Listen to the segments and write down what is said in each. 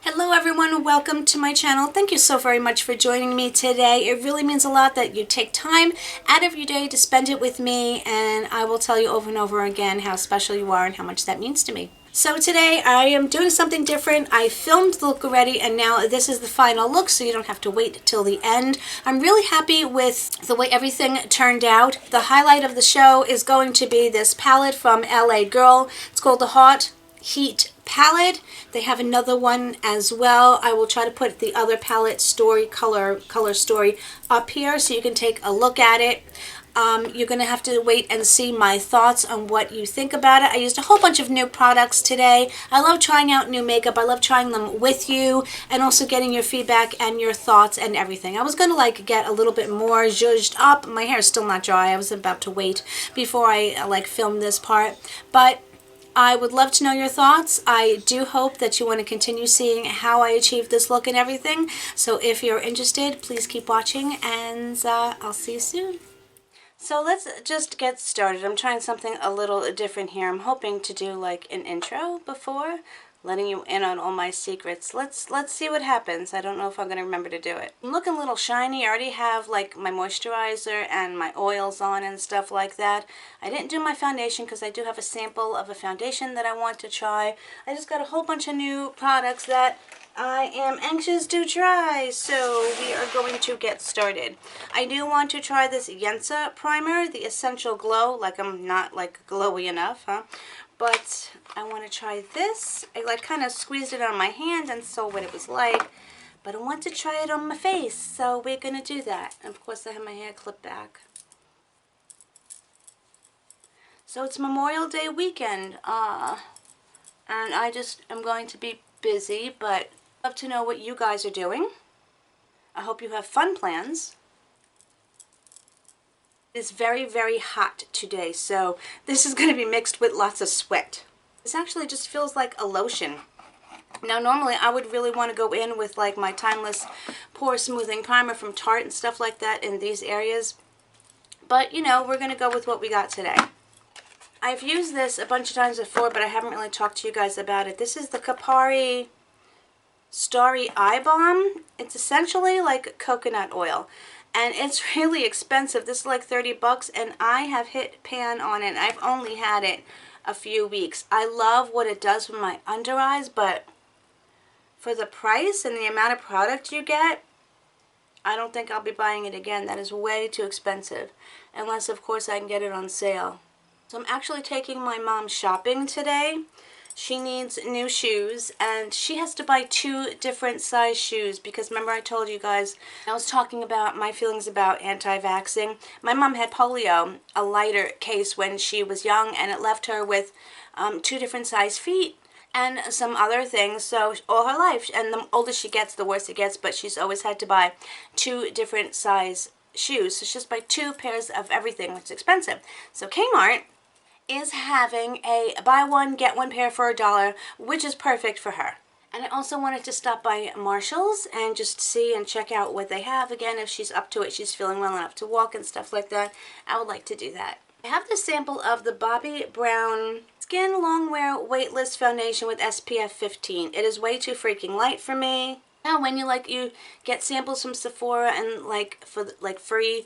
Hello everyone, welcome to my channel. Thank you so very much for joining me today. It really means a lot that you take time out of your day to spend it with me, and I will tell you over and over again how special you are and how much that means to me. So today I am doing something different. I filmed the look already and now this is the final look, so you don't have to wait till the end. I'm really happy with the way everything turned out. The highlight of the show is going to be this palette from LA Girl. It's called the Haute palette. They have another one as well. I will try to put the other palette story, color story up here so you can take a look at it. You're going to have to wait and see my thoughts on what you think about it. I used a whole bunch of new products today. I love trying out new makeup. I love trying them with you and also getting your feedback and your thoughts and everything. I was going to get a little bit more zhuzhed up. My hair is still not dry. I was about to wait before I film this part. But I would love to know your thoughts. I do hope that you want to continue seeing how I achieve this look and everything. So if you're interested, please keep watching, and I'll see you soon. So let's just get started. I'm trying something a little different here. I'm hoping to do like an intro before letting you in on all my secrets. Let's see what happens. I don't know if I'm going to remember to do it. I'm looking a little shiny. I already have like my moisturizer and my oils on and stuff like that. I didn't do my foundation because I do have a sample of a foundation that I want to try. I just got a whole bunch of new products that I am anxious to try, so we are going to get started. I do want to try this Yensa primer, the Essential Glow. Like I'm not like glowy enough, huh? But I want to try this. I kind of squeezed it on my hand and saw what it was like, but I want to try it on my face, so we're going to do that. And of course I have my hair clipped back. So it's Memorial Day weekend, and I just am going to be busy, but I'd love to know what you guys are doing. I hope you have fun plans. It's very, very hot today, so this is going to be mixed with lots of sweat. This actually just feels like a lotion. Now, normally I would really want to go in with like my Timeless Pore Smoothing Primer from Tarte and stuff like that in these areas. But, you know, we're going to go with what we got today. I've used this a bunch of times before, but I haven't really talked to you guys about it. This is the Kapari Starry Eye Balm. It's essentially like coconut oil. And it's really expensive. This is like 30 bucks, and I have hit pan on it. I've only had it a few weeks. I love what it does for my under eyes, but for the price and the amount of product you get, I don't think I'll be buying it again. That is way too expensive, unless of course I can get it on sale. So I'm actually taking my mom shopping today. She needs new shoes, and she has to buy 2 different size shoes because remember I told you guys, I was talking about my feelings about anti-vaxxing. My mom had polio, a lighter case when she was young, and it left her with 2 different size feet and some other things, so all her life. And the older she gets, the worse it gets, but she's always had to buy 2 different size shoes. So she just buy 2 pairs of everything, which is expensive. So Kmart is having a buy one get one pair for $1, which is perfect for her. And I also wanted to stop by Marshall's and just see and check out what they have. Again, if she's up to it, she's feeling well enough to walk and stuff like that, I would like to do that. I have the sample of the Bobbi Brown Skin Longwear Weightless Foundation with SPF 15. It is way too freaking light for me. Now when you get samples from Sephora and for free,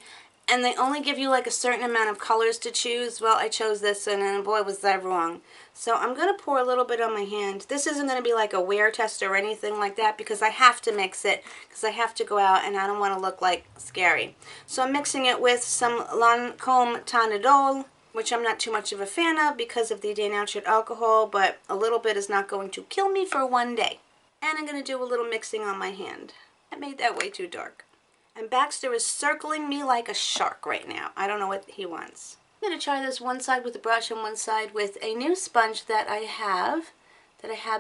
and they only give you like a certain amount of colors to choose. Well, I chose this, and boy, was that wrong. So I'm going to pour a little bit on my hand. This isn't going to be like a wear test or anything like that because I have to mix it because I have to go out and I don't want to look like scary. So I'm mixing it with some Lancome Tanidol, which I'm not too much of a fan of because of the denatured alcohol, but a little bit is not going to kill me for one day. And I'm going to do a little mixing on my hand. I made that way too dark. And Baxter is circling me like a shark right now. I don't know what he wants. I'm going to try this one side with a brush and one side with a new sponge that I have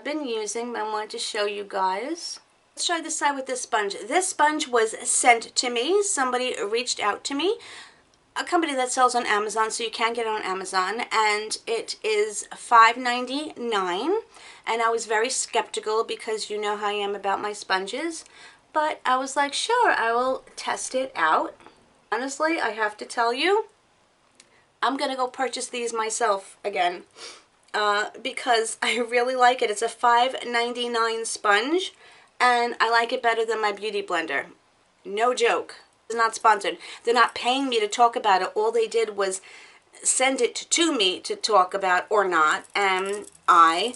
been using, but I wanted to show you guys. Let's try this side with this sponge. This sponge was sent to me. Somebody reached out to me. A company that sells on Amazon, so you can get it on Amazon, and it is $5.99. And I was very skeptical because you know how I am about my sponges. But I was like, sure, I will test it out. Honestly, I have to tell you, I'm going to go purchase these myself again. because I really like it. It's a $5.99 sponge, and I like it better than my beauty blender. No joke. It's not sponsored. They're not paying me to talk about it. All they did was send it to me to talk about or not, and I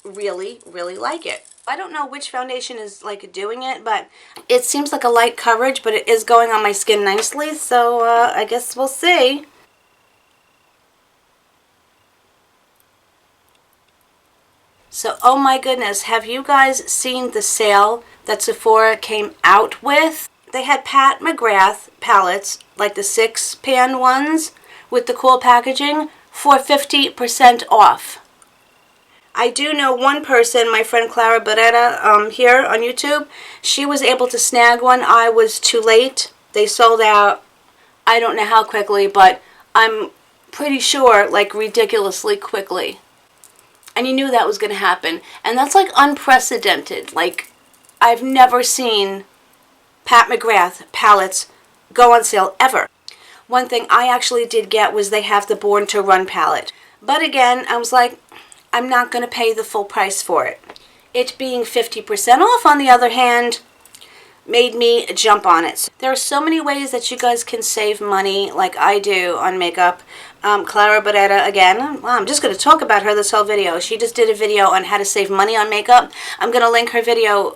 really, really like it. I don't know which foundation is like doing it, but it seems like a light coverage, but it is going on my skin nicely, so I guess we'll see. So, oh my goodness, have you guys seen the sale that Sephora came out with? They had Pat McGrath palettes, like the 6-pan ones with the cool packaging, for 50% off. I do know one person, my friend Clara Barerra, here on YouTube. She was able to snag one. I was too late. They sold out, I don't know how quickly, but I'm pretty sure, like, ridiculously quickly. And you knew that was going to happen. And that's, like, unprecedented. Like, I've never seen Pat McGrath palettes go on sale ever. One thing I actually did get was they have the Born to Run palette. But again, I was like, I'm not going to pay the full price for it. It being 50% off, on the other hand, made me jump on it. There are so many ways that you guys can save money like I do on makeup. Clara Barerra, again, well, I'm just going to talk about her this whole video. She just did a video on how to save money on makeup. I'm going to link her video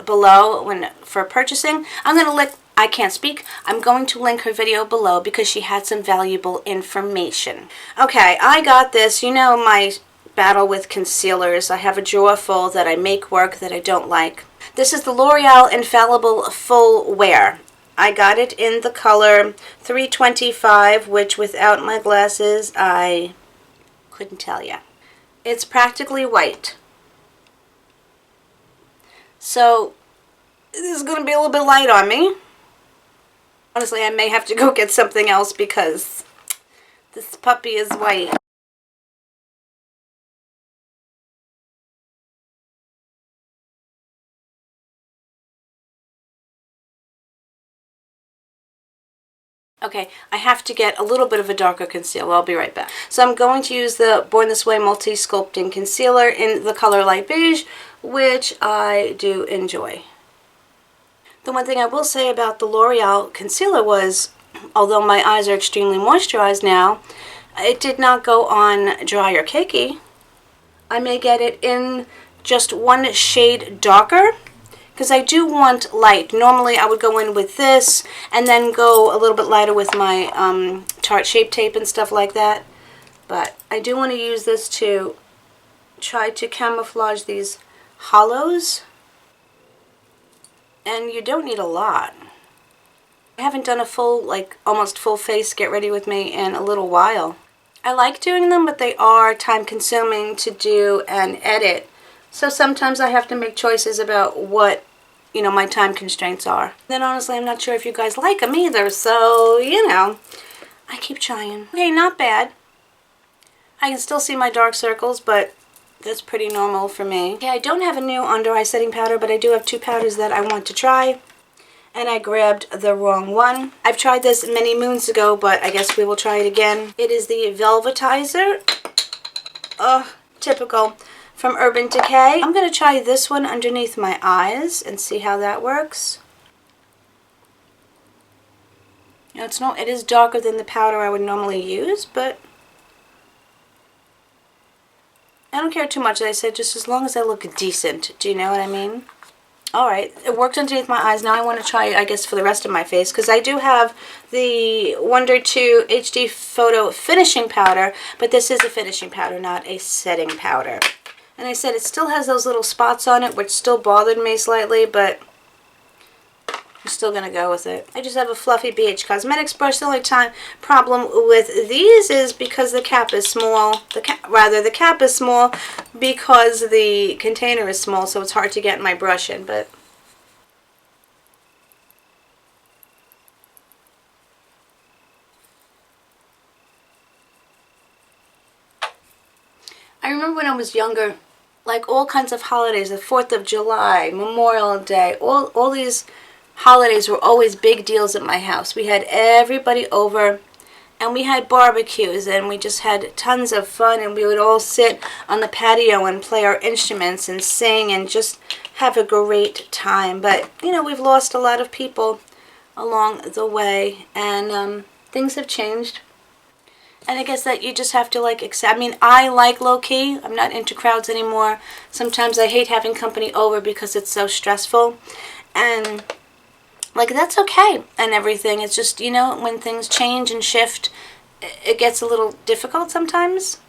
below for purchasing. I'm going to link, I can't speak. I'm going to link her video below because she had some valuable information. Okay, I got this. You know my battle with concealers. I have a drawer full that I make work that I don't like. This is the L'Oreal Infallible Full Wear. I got it in the color 325, which without my glasses, I couldn't tell you. It's practically white. So, this is going to be a little bit light on me. Honestly, I may have to go get something else because this puppy is white. Okay, I have to get a little bit of a darker concealer. I'll be right back. So I'm going to use the Born This Way Multi-Sculpting Concealer in the color Light Beige, which I do enjoy. The one thing I will say about the L'Oreal concealer was, although my eyes are extremely moisturized now, it did not go on dry or cakey. I may get it in just one shade darker, because I do want light. Normally I would go in with this and then go a little bit lighter with my Tarte Shape Tape and stuff like that. But I do want to use this to try to camouflage these hollows. And you don't need a lot. I haven't done a full, like almost full face get ready with me in a little while. I like doing them, but they are time consuming to do and edit. So sometimes I have to make choices about what, you know, my time constraints are. Then honestly, I'm not sure if you guys like them either, so, you know, I keep trying. Okay, not bad. I can still see my dark circles, but that's pretty normal for me. Okay, I don't have a new under eye setting powder, but I do have two powders that I want to try. And I grabbed the wrong one. I've tried this many moons ago, but I guess we will try it again. It is the Velvetizer. Typical. From Urban Decay. I'm going to try this one underneath my eyes and see how that works. You know, it is darker than the powder I would normally use, but I don't care too much, as I said, just as long as I look decent. Do you know what I mean? Alright, it worked underneath my eyes. Now I want to try it, I guess, for the rest of my face, because I do have the Wonder 2 HD Photo Finishing Powder, but this is a finishing powder, not a setting powder. And I said it still has those little spots on it, which still bothered me slightly, but I'm still going to go with it. I just have a fluffy BH Cosmetics brush. The only problem with these is because the cap is small. The cap is small because the container is small, so it's hard to get my brush in, but I remember when I was younger, like all kinds of holidays, the 4th of July, Memorial Day, all these holidays were always big deals at my house. We had everybody over, And we had barbecues, and we just had tons of fun, and we would all sit on the patio and play our instruments and sing and just have a great time. But, you know, we've lost a lot of people along the way, and things have changed. And I guess that you just have to, like, accept. I mean, I like low-key. I'm not into crowds anymore. Sometimes I hate having company over because it's so stressful. And, like, that's okay and everything. It's just, you know, when things change and shift, it gets a little difficult sometimes.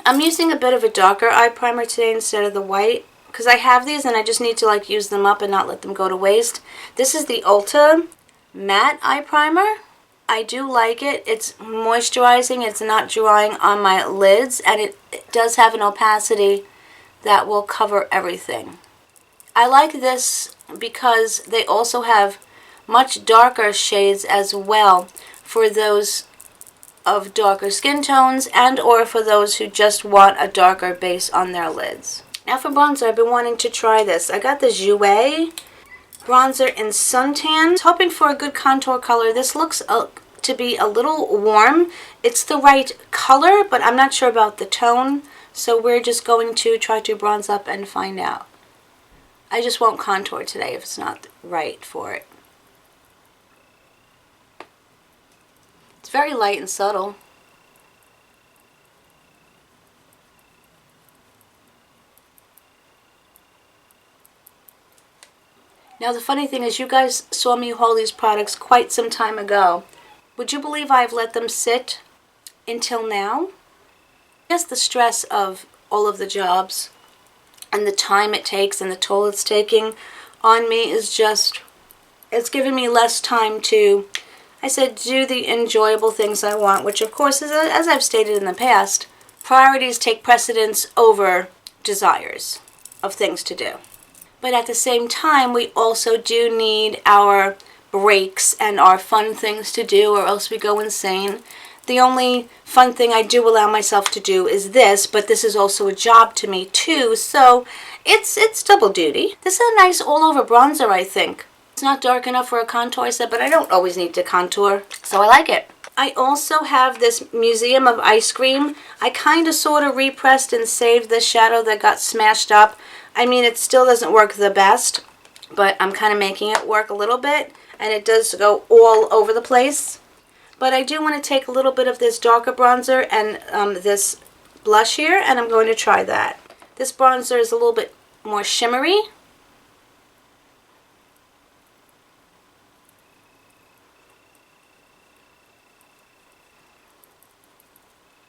I'm using a bit of a darker eye primer today instead of the white, because I have these and I just need to, like, use them up and not let them go to waste. This is the Ulta Matte Eye Primer. I do like it. It's moisturizing. It's not drying on my lids, and it does have an opacity that will cover everything. I like this because they also have much darker shades as well for those of darker skin tones and or for those who just want a darker base on their lids. Now for bronzer, I've been wanting to try this. I got the Jouer bronzer in Suntan. I was hoping for a good contour color. This looks to be a little warm. It's the right color, but I'm not sure about the tone. So we're just going to try to bronze up and find out. I just won't contour today if it's not right for it. It's very light and subtle. Now the funny thing is, you guys saw me haul these products quite some time ago. Would you believe I've let them sit until now? I guess the stress of all of the jobs and the time it takes and the toll it's taking on me is just, it's giving me less time to, I said, do the enjoyable things I want, which of course is, as I've stated in the past, priorities take precedence over desires of things to do. But at the same time, we also do need our breaks and our fun things to do, or else we go insane. The only fun thing I do allow myself to do is this, but this is also a job to me too, so it's double duty. This is a nice all-over bronzer, I think. It's not dark enough for a contour set, but I don't always need to contour, so I like it. I also have this Museum of Ice Cream. I kind of sort of repressed and saved this shadow that got smashed up. I mean, it still doesn't work the best, but I'm kind of making it work a little bit, and it does go all over the place. But I do want to take a little bit of this darker bronzer and this blush here, and I'm going to try that. This bronzer is a little bit more shimmery.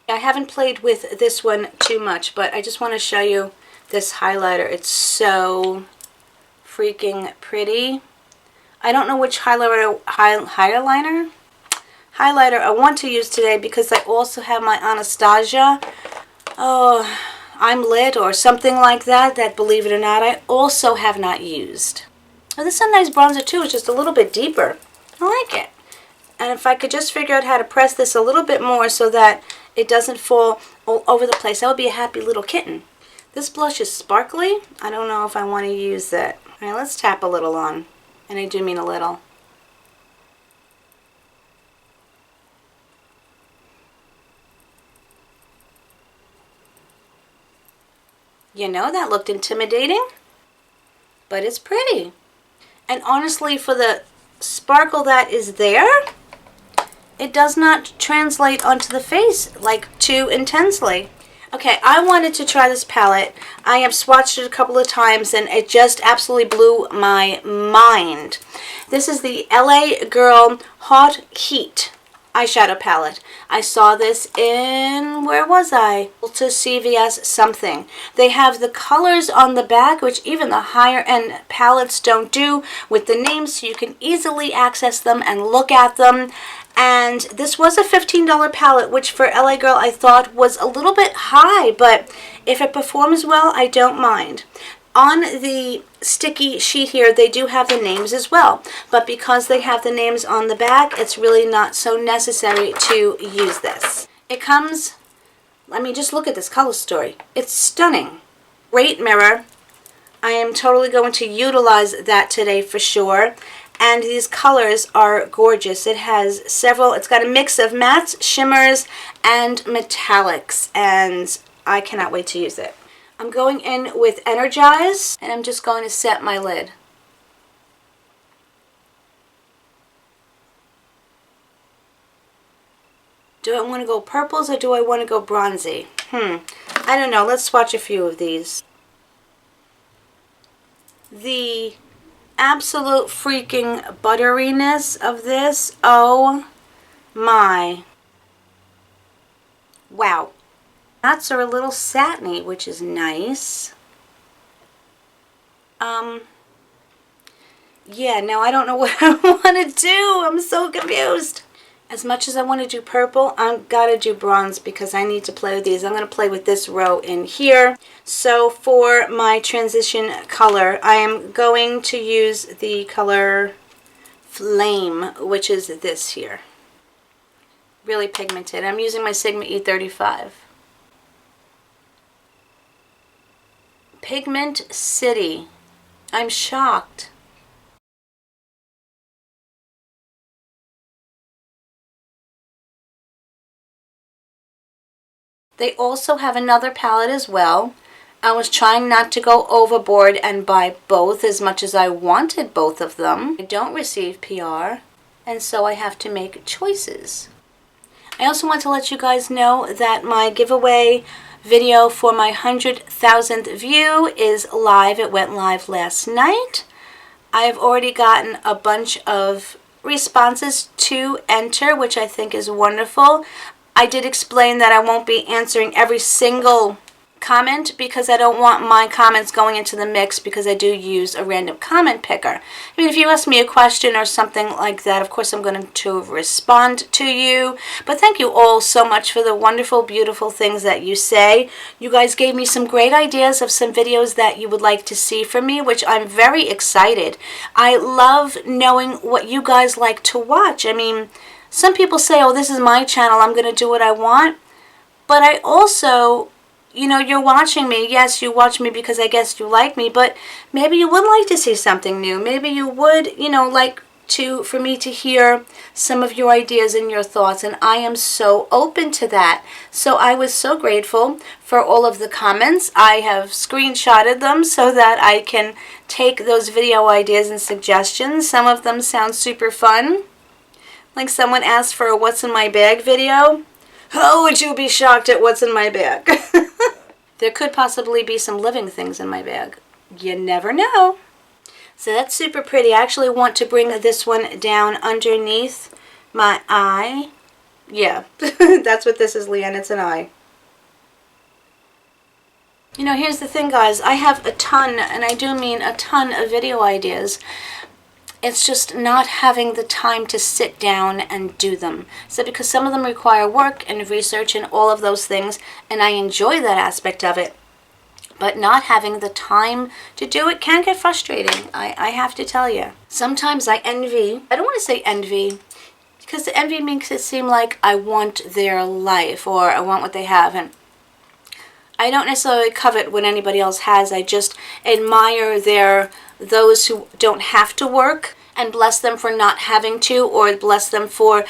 I haven't played with this one too much, but I just want to show you this highlighter. It's so freaking pretty. I don't know which highlighter I want to use today, because I also have my Anastasia, oh, I'm Lit or something like that, that, believe it or not, I also have not used. Oh, this is a nice bronzer too. It's just a little bit deeper. I like it. And if I could just figure out how to press this a little bit more so that it doesn't fall all over the place, I would be a happy little kitten. This blush is sparkly. I don't know if I want to use that. All right, let's tap a little on. And I do mean a little. You know, that looked intimidating, but it's pretty. And honestly, for the sparkle that is there, it does not translate onto the face like too intensely. Okay, I wanted to try this palette. I have swatched it a couple of times and it just absolutely blew my mind. This is the LA Girl Haute Heat eyeshadow palette. I saw this in, where was I? To CVS something. They have the colors on the back, which even the higher end palettes don't do, with the names, so you can easily access them and look at them. And this was a $15 palette, which for LA Girl I thought was a little bit high, but if it performs well, I don't mind. On the sticky sheet here, they do have the names as well, but because they have the names on the back, it's really not so necessary to use this. It comes, I mean, just look at this color story. It's stunning. Great mirror. I am totally going to utilize that today for sure. And these colors are gorgeous. It has several, it's got a mix of mattes, shimmers, and metallics, and I cannot wait to use it. I'm going in with Energize, and I'm just going to set my lid. Do I want to go purples or do I want to go bronzy? I don't know. Let's swatch a few of these. The absolute freaking butteriness of this. Oh my. Wow. Knots are a little satiny, which is nice. Yeah, now I don't know what I want to do. I'm so confused. As much as I want to do purple, I've got to do bronze because I need to play with these. I'm going to play with this row in here. So for my transition color, I am going to use the color Flame, which is this here. Really pigmented. I'm using my Sigma E35. Pigment City. I'm shocked. They also have another palette as well. I was trying not to go overboard and buy both as much as I wanted both of them. I don't receive PR, and so I have to make choices. I also want to let you guys know that my giveaway video for my 100,000th view is live. It went live last night. I've already gotten a bunch of responses to enter, which I think is wonderful. I did explain that I won't be answering every single comment because I don't want my comments going into the mix because I do use a random comment picker. I mean, if you ask me a question or something like that, of course I'm going to respond to you. But thank you all so much for the wonderful, beautiful things that you say. You guys gave me some great ideas of some videos that you would like to see from me, which I'm very excited. I love knowing what you guys like to watch. I mean, some people say, oh, this is my channel, I'm going to do what I want. But I also, you know, you're watching me. Yes, you watch me because I guess you like me, but maybe you would like to see something new. Maybe you would, you know, like for me to hear some of your ideas and your thoughts, and I am so open to that. So I was so grateful for all of the comments. I have screenshotted them so that I can take those video ideas and suggestions. Some of them sound super fun. Like someone asked for a what's in my bag video. How would you be shocked at what's in my bag? There could possibly be some living things in my bag. You never know. So that's super pretty. I actually want to bring this one down underneath my eye. Yeah, that's what this is, Leanne. It's an eye. You know, here's the thing, guys. I have a ton, and I do mean a ton of video ideas. It's just not having the time to sit down and do them. So because some of them require work and research and all of those things, and I enjoy that aspect of it, but not having the time to do it can get frustrating, I have to tell you. Sometimes I envy, I don't want to say envy, because the envy makes it seem like I want their life or I want what they have, and I don't necessarily covet what anybody else has. I just admire those who don't have to work, and bless them for not having to, or bless them for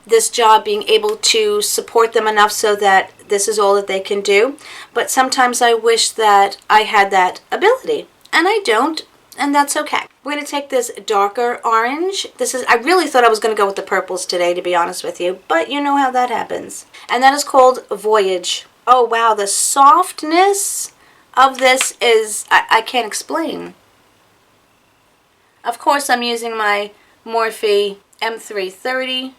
this job being able to support them enough so that this is all that they can do. But sometimes I wish that I had that ability, and I don't, and that's okay. We're going to take this darker orange. I really thought I was going to go with the purples today, to be honest with you, but you know how that happens. And that is called Voyage. Oh wow, the softness of this is, I can't explain. Of course, I'm using my Morphe M330.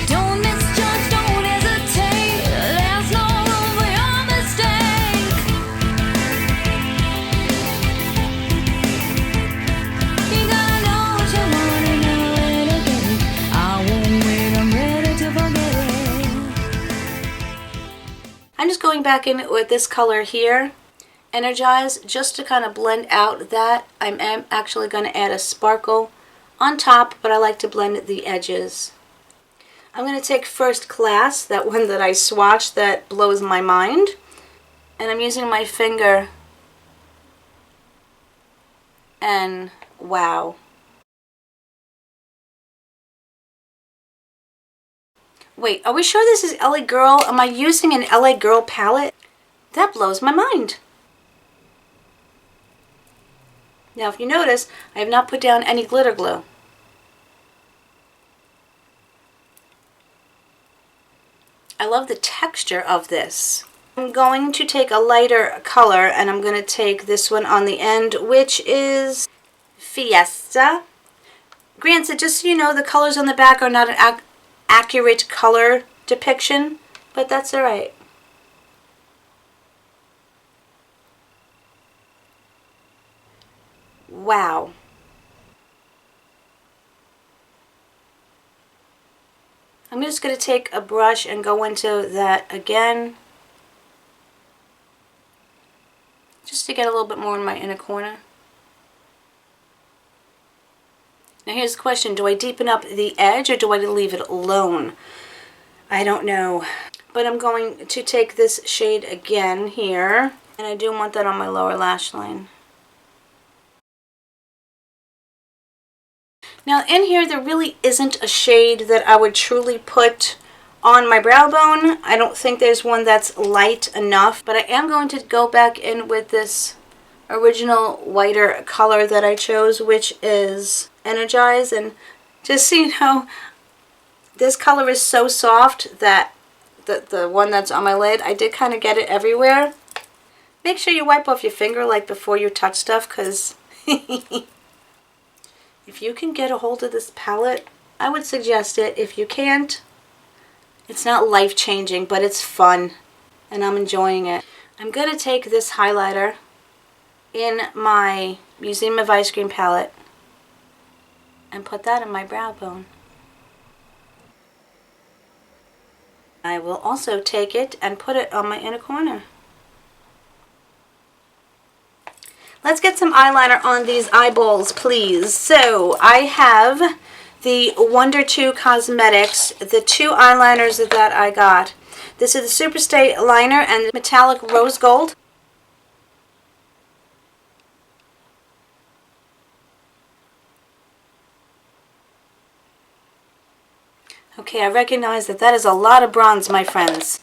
Don't misjudge, don't hesitate. There's no room for your mistake. You gotta know what you want and know where to get it. I won't wait, I'm ready to forget it. I'm just going back in with this color here. Energize, just to kind of blend out that. I'm actually going to add a sparkle on top, but I like to blend the edges. I'm going to take First Class, that one that I swatched that blows my mind, and I'm using my finger And wow. Wait, are we sure this is LA Girl? Am I using an LA Girl palette? That blows my mind. Now, if you notice, I have not put down any glitter glue. I love the texture of this. I'm going to take a lighter color, and I'm going to take this one on the end, which is Fiesta. Granted, just so you know, the colors on the back are not an accurate color depiction, but that's alright. Wow. I'm just going to take a brush and go into that again, just to get a little bit more in my inner corner. Now here's the question, do I deepen up the edge or do I leave it alone? I don't know. But I'm going to take this shade again here, and I do want that on my lower lash line. Now in here there really isn't a shade that I would truly put on my brow bone. I don't think there's one that's light enough, but I am going to go back in with this original whiter color that I chose, which is Energize. And just so you know, this color is so soft that the one that's on my lid, I did kind of get it everywhere. Make sure you wipe off your finger like before you touch stuff, because if you can get a hold of this palette, I would suggest it. If you can't, it's not life-changing, but it's fun, and I'm enjoying it. I'm going to take this highlighter in my Museum of Ice Cream palette and put that in my brow bone. I will also take it and put it on my inner corner. Let's get some eyeliner on these eyeballs, please. So I have the Wonder 2 Cosmetics, the two eyeliners that I got. This is the Superstay liner and metallic rose gold. Okay, I recognize that that is a lot of bronze, my friends.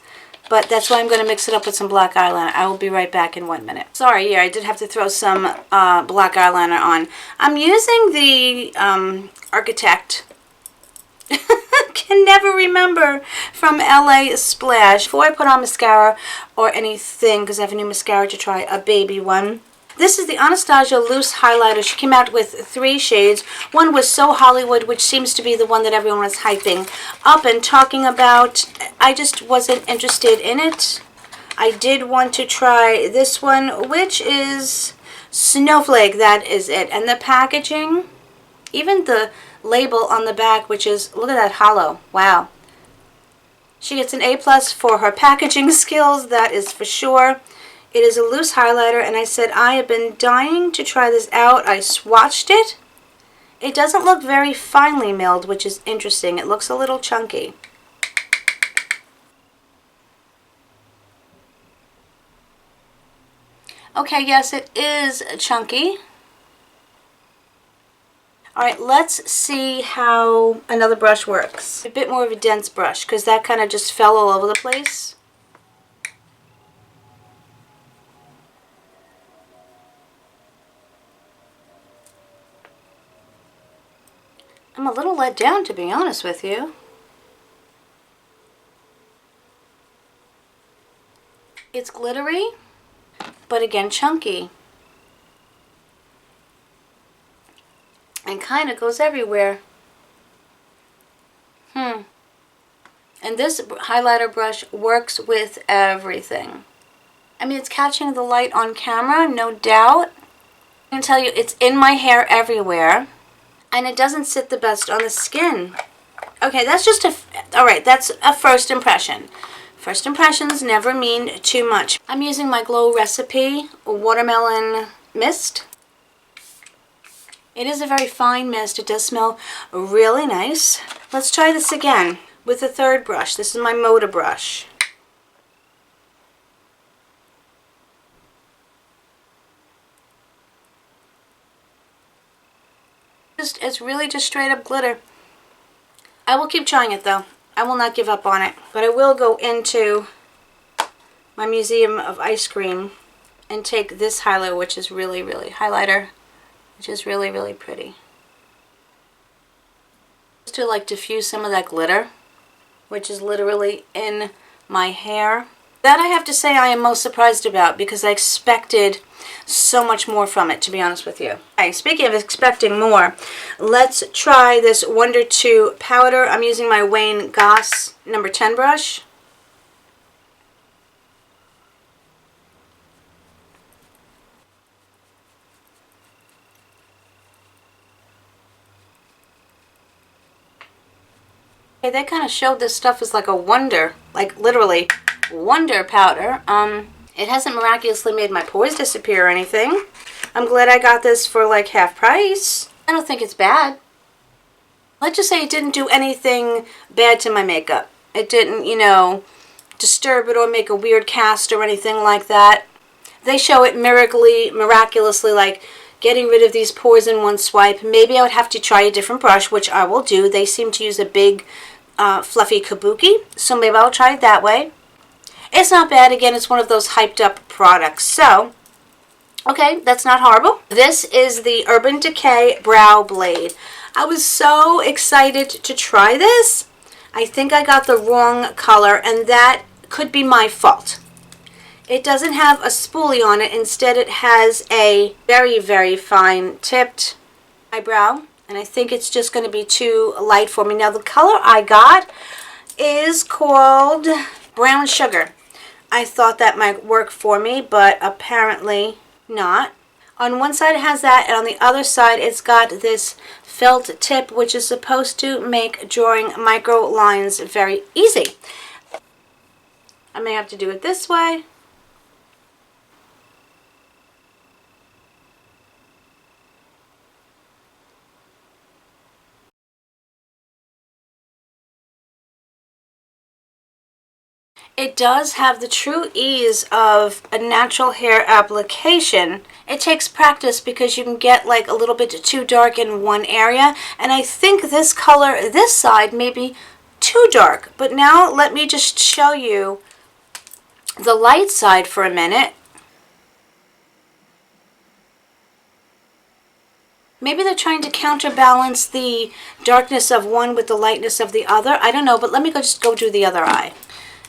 But that's why I'm going to mix it up with some black eyeliner. I will be right back in 1 minute. Sorry, yeah, I did have to throw some black eyeliner on. I'm using the Architect. Can never remember, from LA Splash. Before I put on mascara or anything, because I have a new mascara to try, a baby one. This is the Anastasia Loose Highlighter. She came out with 3 shades. One was So Hollywood, which seems to be the one that everyone was hyping up and talking about. I just wasn't interested in it. I did want to try this one, which is Snowflake. That is it. And the packaging, even the label on the back, which is, look at that hollow. Wow. She gets an A+ for her packaging skills, that is for sure. It is a loose highlighter, and I said I have been dying to try this out. I swatched it. It doesn't look very finely milled, which is interesting. It looks a little chunky. Okay, yes, it is chunky. Alright, let's see how another brush works. A bit more of a dense brush, because that kind of just fell all over the place. I'm a little let down, to be honest with you. It's glittery, but again chunky. And kind of goes everywhere. And this highlighter brush works with everything. I mean, it's catching the light on camera, no doubt. I can tell you, it's in my hair everywhere. And it doesn't sit the best on the skin. Okay, that's just alright, that's a first impression. First impressions never mean too much. I'm using my Glow Recipe Watermelon Mist. It is a very fine mist. It does smell really nice. Let's try this again with the third brush. This is my Moda brush. It's really just straight up glitter. I will keep trying it though. I will not give up on it. But I will go into my Museum of Ice Cream and take this highlighter, which is really pretty. Just to like diffuse some of that glitter, which is literally in my hair. That I have to say I am most surprised about because I expected so much more from it, to be honest with you. Okay, speaking of expecting more, let's try this Wonder 2 powder. I'm using my Wayne Goss number 10 brush. Okay, they kind of showed this stuff as like a wonder, like literally wonder powder. It hasn't miraculously made my pores disappear or anything. I'm glad I got this for like half price. I don't think it's bad. Let's just say it didn't do anything bad to my makeup. It didn't, you know, disturb it or make a weird cast or anything like that. They show it miraculously like getting rid of these pores in one swipe. Maybe I would have to try a different brush, which I will do. They seem to use a big fluffy kabuki, so maybe I'll try it that way. It's not bad. Again, it's one of those hyped up products. So, okay, that's not horrible. This is the Urban Decay Brow Blade. I was so excited to try this. I think I got the wrong color, and that could be my fault. It doesn't have a spoolie on it. Instead, it has a very fine tipped eyebrow, and I think it's just going to be too light for me. Now, the color I got is called Brown Sugar. I thought that might work for me, but apparently not. On one side it has that, and on the other side it's got this felt tip, which is supposed to make drawing micro lines very easy. I may have to do it this way. It does have the true ease of a natural hair application. It takes practice because you can get like a little bit too dark in one area, and I think this color, this side, may be too dark. But now let me just show you the light side for a minute. Maybe they're trying to counterbalance the darkness of one with the lightness of the other. I don't know, but let me just go do the other eye.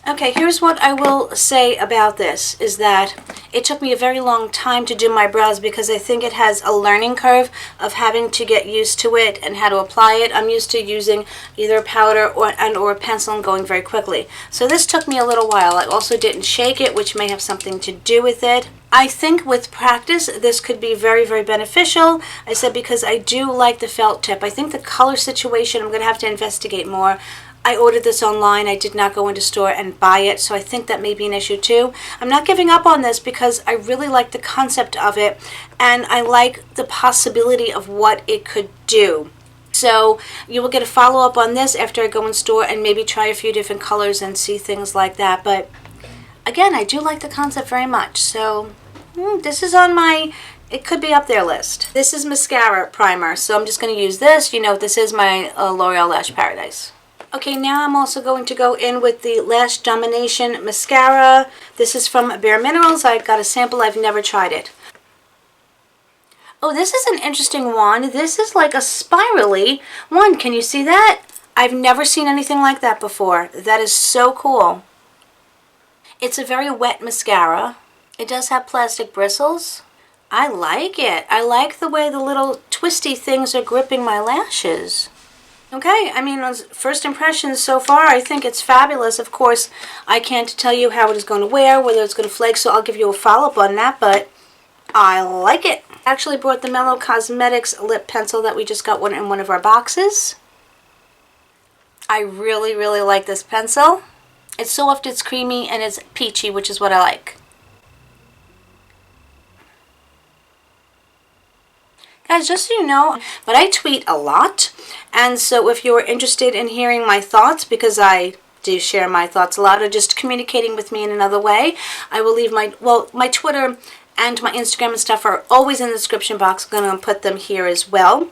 Okay, here's what I will say about this, is that it took me a very long time to do my brows because I think it has a learning curve of having to get used to it and how to apply it. I'm used to using either a powder or a pencil and going very quickly. So this took me a little while. I also didn't shake it, which may have something to do with it. I think with practice, this could be very beneficial. I said because I do like the felt tip. I think the color situation, I'm going to have to investigate more. I ordered this online. I did not go into store and buy it, so I think that may be an issue too. I'm not giving up on this because I really like the concept of it, and I like the possibility of what it could do. So you will get a follow-up on this after I go in store and maybe try a few different colors and see things like that. But again, I do like the concept very much. So this is on my, it could be up there list. This is mascara primer, so I'm just going to use this. You know, this is my L'Oreal Lash Paradise. Okay, now I'm also going to go in with the Lash Domination Mascara. This is from Bare Minerals. I got a sample. I've never tried it. Oh, this is an interesting wand. This is like a spirally wand. Can you see that? I've never seen anything like that before. That is so cool. It's a very wet mascara. It does have plastic bristles. I like it. I like the way the little twisty things are gripping my lashes. Okay, I mean, first impressions so far, I think it's fabulous. Of course, I can't tell you how it is going to wear, whether it's going to flake, so I'll give you a follow-up on that, but I like it. I actually brought the Mellow Cosmetics lip pencil that we just got one in one of our boxes. I really like this pencil. It's soft, it's creamy, and it's peachy, which is what I like. Guys, just so you know, but I tweet a lot, and so if you're interested in hearing my thoughts, because I do share my thoughts a lot, or just communicating with me in another way, I will leave my Twitter and my Instagram and stuff are always in the description box. I'm going to put them here as well.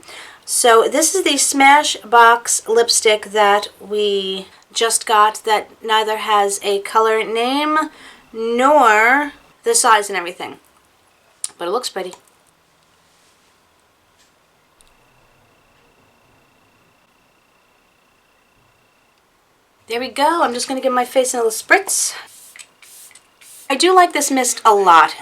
So this is the Smashbox lipstick that we just got that neither has a color name nor the size and everything. But it looks pretty. There we go. I'm just going to give my face a little spritz. I do like this mist a lot.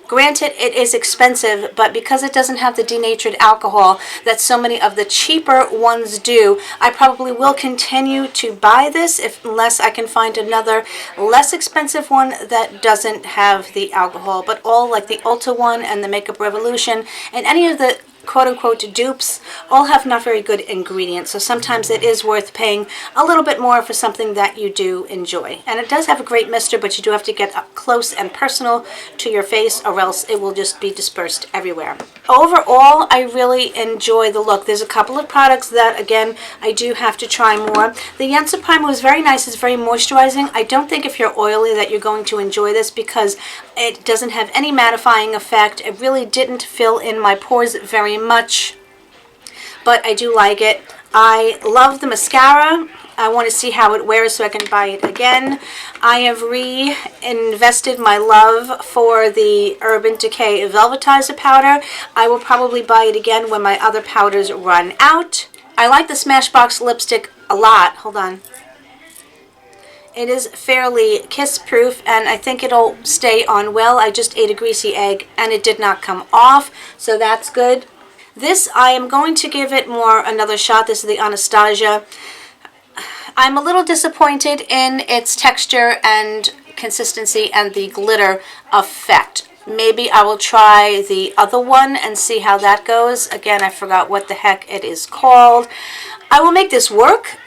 Granted, it is expensive, but because it doesn't have the denatured alcohol that so many of the cheaper ones do, I probably will continue to buy this unless I can find another less expensive one that doesn't have the alcohol. But all like the Ulta one and the Makeup Revolution and any of the quote-unquote dupes all have not very good ingredients, so sometimes it is worth paying a little bit more for something that you do enjoy. And it does have a great mister, but you do have to get up close and personal to your face or else it will just be dispersed everywhere. Overall, I really enjoy the look. There's a couple of products that, again, I do have to try more. The Yensa Primer was very nice. It's very moisturizing. I don't think if you're oily that you're going to enjoy this because it doesn't have any mattifying effect. It really didn't fill in my pores very much, but I do like it. I love the mascara. I want to see how it wears so I can buy it again. I have reinvested my love for the Urban Decay Velvetizer powder. I will probably buy it again when my other powders run out. I like the Smashbox lipstick a lot. Hold on. It is fairly kiss-proof, and I think it'll stay on well. I just ate a greasy egg, and it did not come off, so that's good. This, I am going to give it another shot. This is the Anastasia. I'm a little disappointed in its texture and consistency and the glitter effect. Maybe I will try the other one and see how that goes. Again, I forgot what the heck it is called. I will make this work,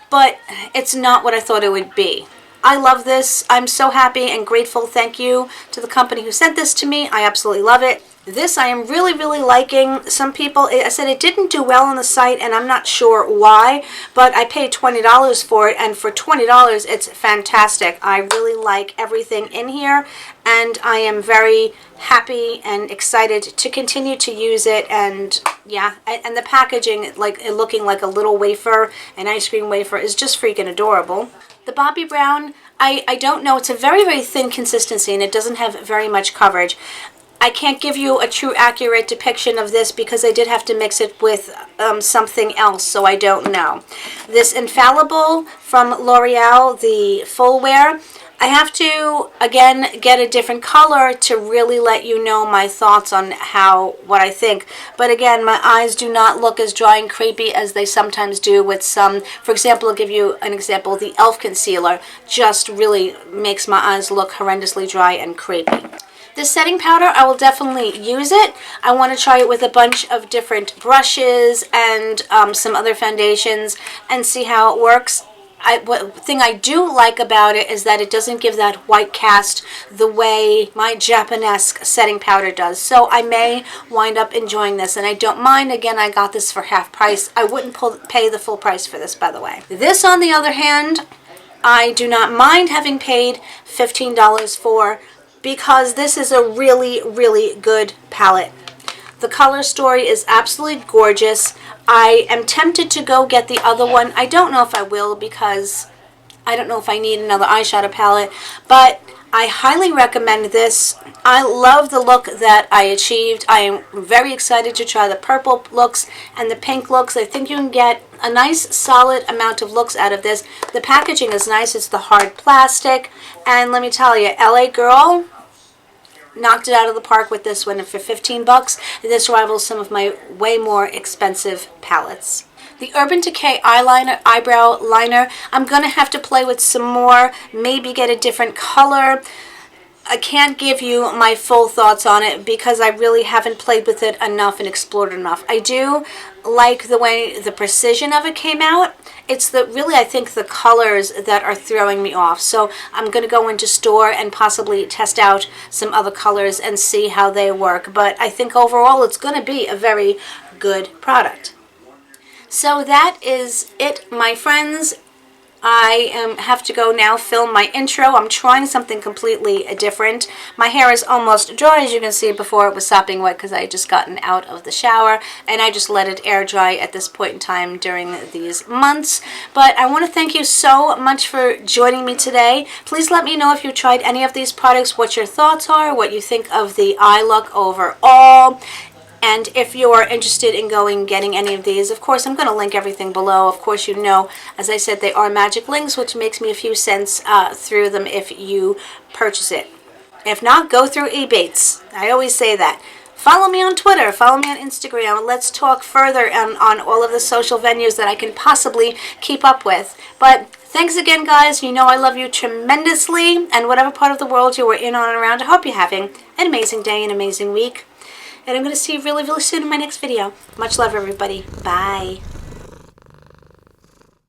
but it's not what I thought it would be. I love this. I'm so happy and grateful. Thank you to the company who sent this to me. I absolutely love it. This I am really, really liking. Some people, I said it didn't do well on the site, and I'm not sure why, but I paid $20 for it, and for $20, it's fantastic. I really like everything in here, and I am very happy and excited to continue to use it. And yeah, and the packaging, like it looking like a little wafer, an ice cream wafer, is just freaking adorable. The Bobbi Brown, I don't know. It's a very, very thin consistency, and it doesn't have very much coverage. I can't give you a true accurate depiction of this because I did have to mix it with something else, so I don't know. This Infallible from L'Oreal, the full wear, I have to, again, get a different color to really let you know my thoughts on what I think. But again, my eyes do not look as dry and crepey as they sometimes do with some. For example, I'll give you an example. The e.l.f. concealer just really makes my eyes look horrendously dry and crepey. This setting powder, I will definitely use it. I want to try it with a bunch of different brushes and some other foundations and see how it works. One thing I do like about it is that it doesn't give that white cast the way my Japanesque setting powder does. So I may wind up enjoying this, and I don't mind. Again, I got this for half price. I wouldn't pay the full price for this, by the way. This, on the other hand, I do not mind having paid $15 for, because this is a really, really good palette. The color story is absolutely gorgeous. I am tempted to go get the other one. I don't know if I will because I don't know if I need another eyeshadow palette, but I highly recommend this. I love the look that I achieved. I am very excited to try the purple looks and the pink looks. I think you can get a nice solid amount of looks out of this. The packaging is nice. It's the hard plastic, and let me tell you, LA Girl knocked it out of the park with this one. And for 15 bucks, this rivals some of my way more expensive palettes. The Urban Decay eyebrow liner, I'm going to have to play with some more, maybe get a different color. I can't give you my full thoughts on it because I really haven't played with it enough and explored enough. I do like the way the precision of it came out. It's really, I think, the colors that are throwing me off. So I'm going to go into store and possibly test out some other colors and see how they work. But I think overall it's going to be a very good product. So that is it, my friends. I have to go now film my intro. I'm trying something completely different. My hair is almost dry, as you can see. Before it was sopping wet because I had just gotten out of the shower, and I just let it air dry at this point in time during these months. But I want to thank you so much for joining me today. Please let me know if you tried any of these products, what your thoughts are, what you think of the eye look overall. And if you're interested in getting any of these, of course, I'm going to link everything below. Of course, you know, as I said, they are magic links, which makes me a few cents through them if you purchase it. If not, go through ebates. I always say that. Follow me on Twitter. Follow me on Instagram. Let's talk further on all of the social venues that I can possibly keep up with. But thanks again, guys. You know I love you tremendously. And whatever part of the world you are in, on, and around, I hope you're having an amazing day, an amazing week. And I'm going to see you really, really soon in my next video. Much love, everybody. Bye.